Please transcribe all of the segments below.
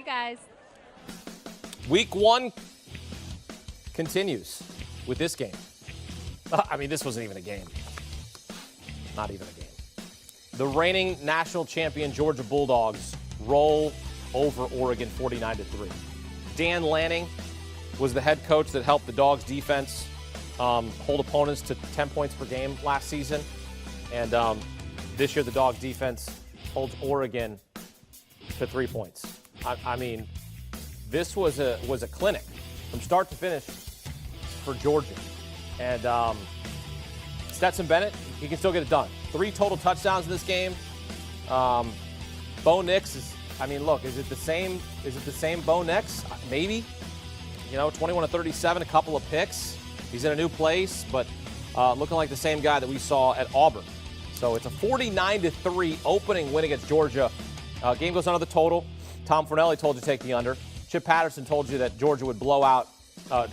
you, guys. Week 1 continues with this game. I mean, this wasn't even a game. Not even a game. The reigning national champion Georgia Bulldogs roll over Oregon 49-3. Dan Lanning was the head coach that helped the Dogs defense hold opponents to 10 points per game last season. And this year the Dogs defense holds Oregon to 3 points. I mean, this was a clinic from start to finish for Georgia. And Stetson Bennett, he can still get it done. 3 total touchdowns in this game. Bo Nix is, I mean, look, is it the same Bo Nix? Maybe. 21-37, a couple of picks. He's in a new place, but looking like the same guy that we saw at Auburn. So it's a 49-3 opening win against Georgia. Game goes under the total. Tom Fornelli told you to take the under. Chip Patterson told you that Georgia would blow out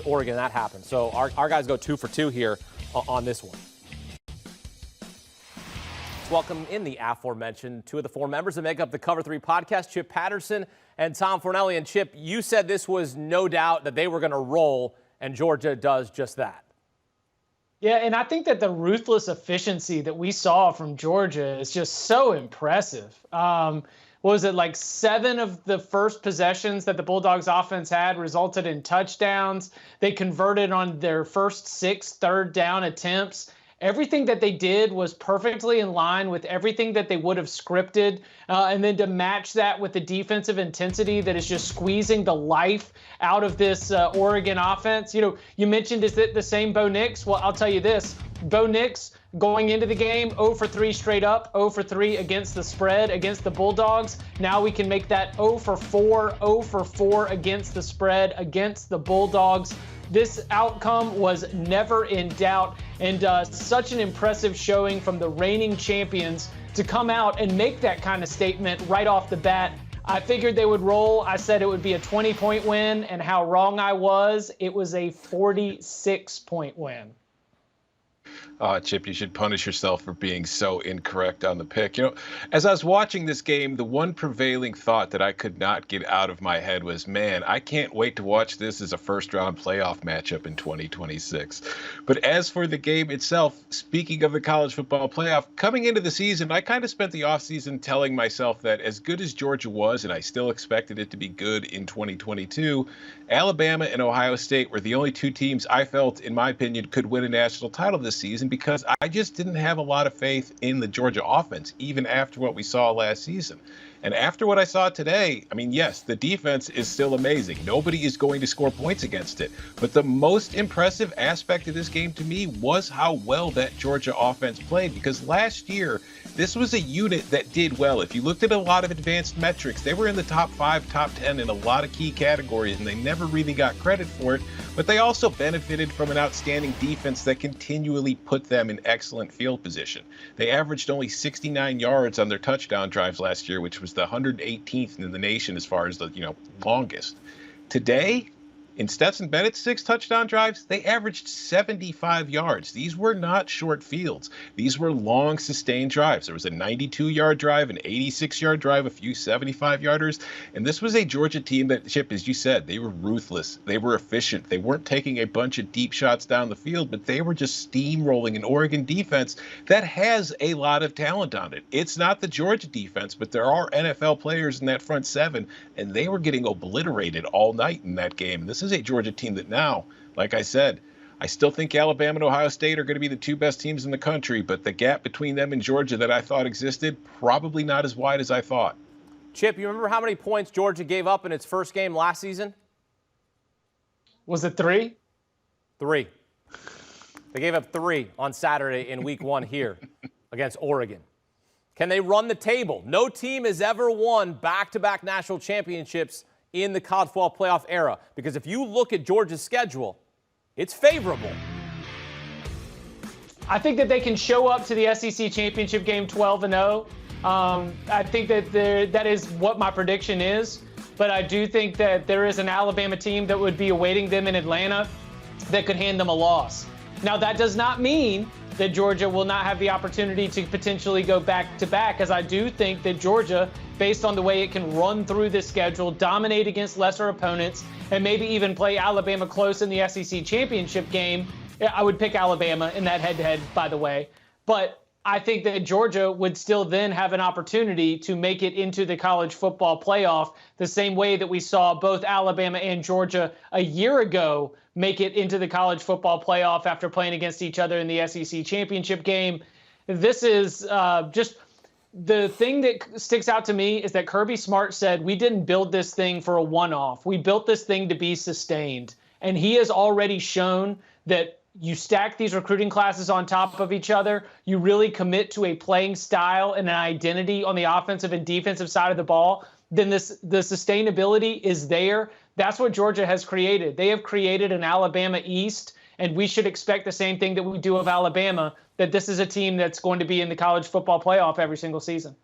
Oregon. That happened. So our guys go 2 for 2 here on this one. Let's welcome in the aforementioned 2 of the 4 members that make up the Cover 3 podcast, Chip Patterson and Tom Fornelli. And Chip, you said this was no doubt that they were going to roll, and Georgia does just that. Yeah, and I think that the ruthless efficiency that we saw from Georgia is just so impressive. What was it, like 7 of the first possessions that the Bulldogs offense had resulted in touchdowns. They converted on their first 6 third down attempts. Everything that they did was perfectly in line with everything that they would have scripted. And then to match that with the defensive intensity that is just squeezing the life out of this Oregon offense. You mentioned, is it the same Bo Nix? Well, I'll tell you this. Bo Nix going into the game, 0 for 3 straight up, 0 for 3 against the spread, against the Bulldogs. Now we can make that 0 for 4, 0 for 4 against the spread, against the Bulldogs. This outcome was never in doubt, and such an impressive showing from the reigning champions to come out and make that kind of statement right off the bat. I figured they would roll. I said it would be a 20-point win, and how wrong I was. It was a 46-point win. Chip, you should punish yourself for being so incorrect on the pick. As I was watching this game, the one prevailing thought that I could not get out of my head was, man, I can't wait to watch this as a first-round playoff matchup in 2026. But as for the game itself, speaking of the college football playoff, coming into the season, I kind of spent the offseason telling myself that as good as Georgia was, and I still expected it to be good in 2022, Alabama and Ohio State were the only 2 teams I felt, in my opinion, could win a national title this season, because I just didn't have a lot of faith in the Georgia offense, even after what we saw last season. And after what I saw today, I mean, yes, the defense is still amazing. Nobody is going to score points against it. But the most impressive aspect of this game to me was how well that Georgia offense played, because last year, this was a unit that did well. If you looked at a lot of advanced metrics, they were in the top 5, top 10 in a lot of key categories, and they never really got credit for it. But they also benefited from an outstanding defense that continually put them in excellent field position. They averaged only 69 yards on their touchdown drives last year, which was the 118th in the nation as far as the longest. Today, in Stetson Bennett's 6 touchdown drives, they averaged 75 yards. These were not short fields. These were long, sustained drives. There was a 92-yard drive, an 86-yard drive, a few 75-yarders. And this was a Georgia team that, Chip, as you said, they were ruthless. They were efficient. They weren't taking a bunch of deep shots down the field, but they were just steamrolling an Oregon defense that has a lot of talent on it. It's not the Georgia defense, but there are NFL players in that front 7, and they were getting obliterated all night in that game. This is a Georgia team that now, like I said, I still think Alabama and Ohio State are going to be the 2 best teams in the country, but the gap between them and Georgia that I thought existed, probably not as wide as I thought. Chip, you remember how many points Georgia gave up in its first game last season? Was it 3? 3. They gave up 3 on Saturday in week 1 here against Oregon. Can they run the table? No team has ever won back-to-back national championships in the college football playoff era, because if you look at Georgia's schedule, it's favorable. I think that they can show up to the SEC championship game 12-0. I think that that is what my prediction is, but I do think that there is an Alabama team that would be awaiting them in Atlanta that could hand them a loss. Now, that does not mean that Georgia will not have the opportunity to potentially go back-to-back, as I do think that Georgia based on the way it can run through the schedule, dominate against lesser opponents, and maybe even play Alabama close in the SEC championship game. I would pick Alabama in that head-to-head, by the way. But I think that Georgia would still then have an opportunity to make it into the college football playoff the same way that we saw both Alabama and Georgia a year ago make it into the college football playoff after playing against each other in the SEC championship game. This is just the thing that sticks out to me is that Kirby Smart said, we didn't build this thing for a one-off. We built this thing to be sustained. And he has already shown that you stack these recruiting classes on top of each other, you really commit to a playing style and an identity on the offensive and defensive side of the ball, then the sustainability is there. That's what Georgia has created. They have created an Alabama East, and we should expect the same thing that we do of Alabama, that this is a team that's going to be in the college football playoff every single season.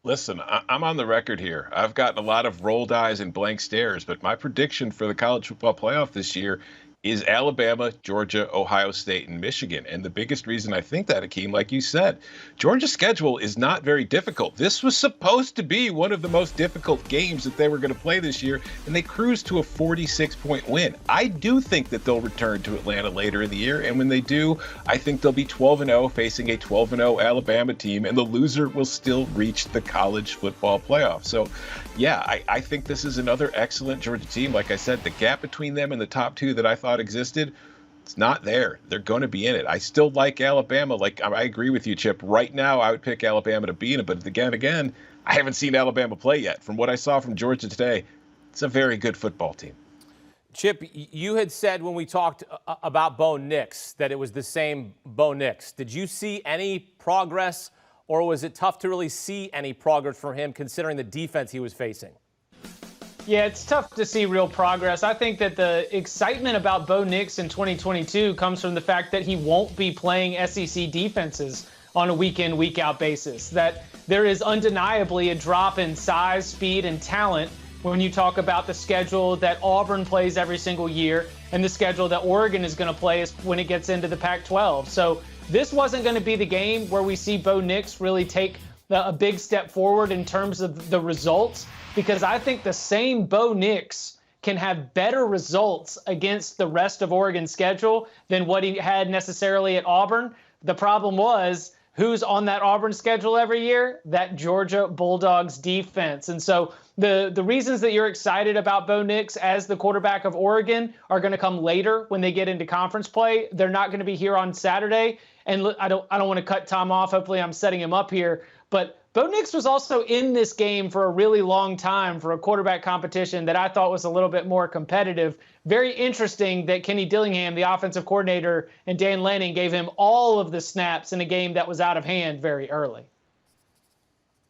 Listen, I'm on the record here. I've gotten a lot of rolled eyes and blank stares, but my prediction for the college football playoff this year is Alabama, Georgia, Ohio State, and Michigan. And the biggest reason I think that, Akeem, like you said, Georgia's schedule is not very difficult. This was supposed to be one of the most difficult games that they were going to play this year, and they cruised to a 46-point win. I do think that they'll return to Atlanta later in the year, and when they do, I think they'll be 12-0 facing a 12-0 Alabama team, and the loser will still reach the college football playoff. So, yeah, I think this is another excellent Georgia team. Like I said, the gap between them and the top two that I thought existed, it's not there. They're going to be in it. I still like Alabama. Like, I agree with you, Chip. Right now, I would pick Alabama to be in it. But again, I haven't seen Alabama play yet. From what I saw from Georgia today, it's a very good football team. Chip, you had said when we talked about Bo Nix that it was the same Bo Nix. Did you see any progress, or was it tough to really see any progress from him considering the defense he was facing? Yeah, it's tough to see real progress. I think that the excitement about Bo Nix in 2022 comes from the fact that he won't be playing SEC defenses on a week-in, week-out basis. That there is undeniably a drop in size, speed, and talent when you talk about the schedule that Auburn plays every single year and the schedule that Oregon is going to play when it gets into the Pac-12. So this wasn't going to be the game where we see Bo Nix really take a big step forward in terms of the results, because I think the same Bo Nix can have better results against the rest of Oregon's schedule than what he had necessarily at Auburn. The problem was, who's on that Auburn schedule every year? That Georgia Bulldogs defense. And so the reasons that you're excited about Bo Nix as the quarterback of Oregon are going to come later when they get into conference play. They're not going to be here on Saturday. And I don't want to cut Tom off. Hopefully I'm setting him up here. But Bo Nix was also in this game for a really long time for a quarterback competition that I thought was a little bit more competitive. Very interesting that Kenny Dillingham, the offensive coordinator, and Dan Lanning gave him all of the snaps in a game that was out of hand very early.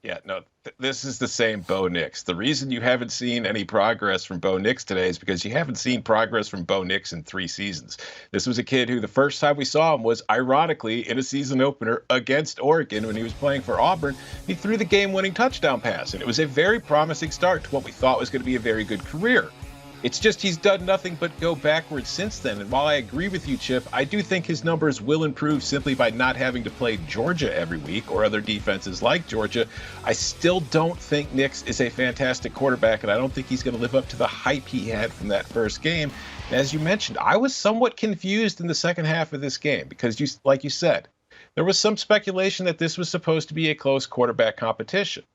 Yeah, no, this is the same Bo Nix. The reason you haven't seen any progress from Bo Nix today is because you haven't seen progress from Bo Nix in 3 seasons. This was a kid who the first time we saw him was, ironically, in a season opener against Oregon when he was playing for Auburn. He threw the game-winning touchdown pass, and it was a very promising start to what we thought was going to be a very good career. It's just he's done nothing but go backwards since then. And while I agree with you, Chip, I do think his numbers will improve simply by not having to play Georgia every week or other defenses like Georgia. I still don't think Nix is a fantastic quarterback, and I don't think he's going to live up to the hype he had from that first game. And as you mentioned, I was somewhat confused in the second half of this game because, like you said, there was some speculation that this was supposed to be a close quarterback competition.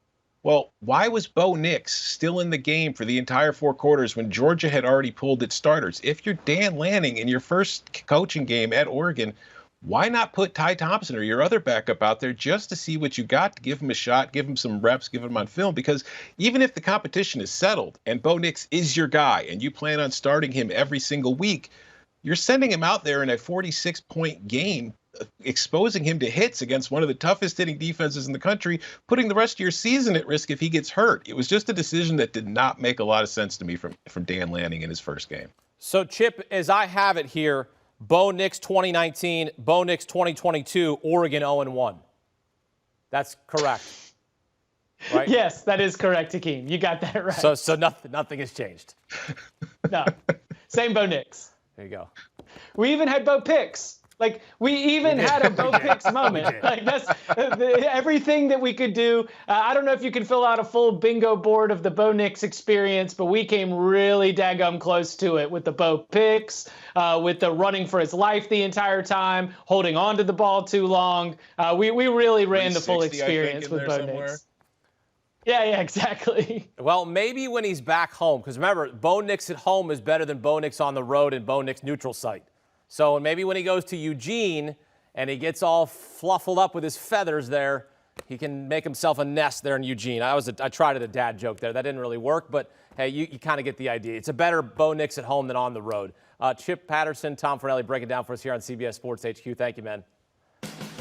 Well, why was Bo Nix still in the game for the entire 4 quarters when Georgia had already pulled its starters? If you're Dan Lanning in your first coaching game at Oregon, why not put Ty Thompson or your other backup out there just to see what you got, to give him a shot, give him some reps, give him on film? Because even if the competition is settled and Bo Nix is your guy and you plan on starting him every single week, you're sending him out there in a 46-point game, exposing him to hits against one of the toughest hitting defenses in the country, putting the rest of your season at risk if he gets hurt. It was just a decision that did not make a lot of sense to me from Dan Lanning in his first game. So, Chip, as I have it here, Bo Nix 2019, Bo Nix 2022, Oregon 0-1. That's correct, right? Yes, that is correct, Hakeem. You got that right. So nothing has changed. No, same Bo Nix. There you go. We even had Bo Picks. Like, we even had a Bo Picks moment. Like, that's everything that we could do. I don't know if you can fill out a full bingo board of the Bo Nix experience, but we came really daggum close to it with the Bo Picks, with the running for his life the entire time, holding on to the ball too long. We really ran the full experience with Bo Nix. Yeah, exactly. Well, maybe when he's back home, because remember, Bo Nix at home is better than Bo Nix on the road and Bo Nix neutral site. So maybe when he goes to Eugene and he gets all fluffled up with his feathers there, he can make himself a nest there in Eugene. I tried a dad joke there. That didn't really work, but hey, you kind of get the idea. It's a better Bo Nix at home than on the road. Chip Patterson, Tom Fornelli breaking down for us here on CBS Sports HQ. Thank you, man.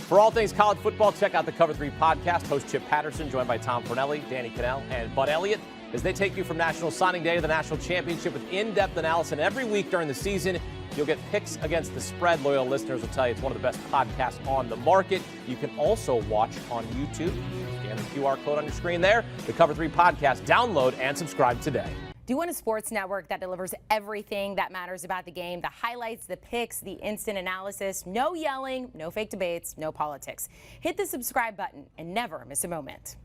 For all things college football, check out the Cover 3 podcast. Host Chip Patterson, joined by Tom Fornelli, Danny Cannell, and Bud Elliott, as they take you from National Signing Day to the National Championship with in-depth analysis. Every week during the season, you'll get picks against the spread. Loyal listeners will tell you it's one of the best podcasts on the market. You can also watch on YouTube. Scan the QR code on your screen there. The Cover 3 podcast. Download and subscribe today. Do you want a sports network that delivers everything that matters about the game? The highlights, the picks, the instant analysis, no yelling, no fake debates, no politics. Hit the subscribe button and never miss a moment.